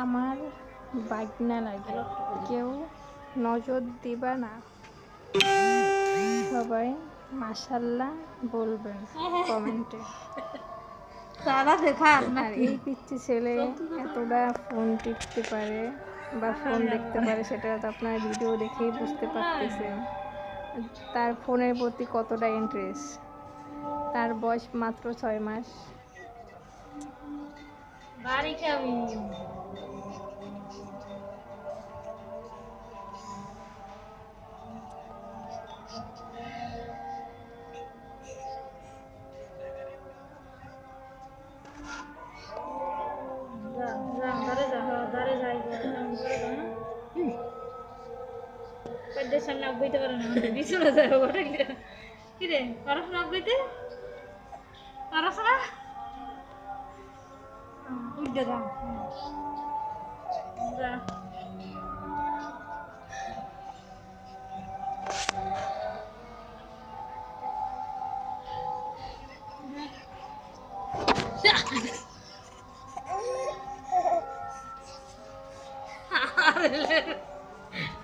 আমার বাগনা লাগে, কেউ নজর দিবা না। সবাই মাশাল্লাহ বলবেন কমেন্টে। আর এই পিচ্ছি ছেলে এতটা ফোন টিপতে পারে বা ফোন দেখতে পারে সেটা তো আপনার ভিডিও দেখেই বুঝতে পারতেছেন তার ফোনের প্রতি কতটা ইন্টারেস্ট। তার বয়স মাত্র 6 মাস। সামনে আব্বাইতে পারে না বিছানা যায় ওটা কি রে পারস না আব্বাইতে পারস না উঠে যা যা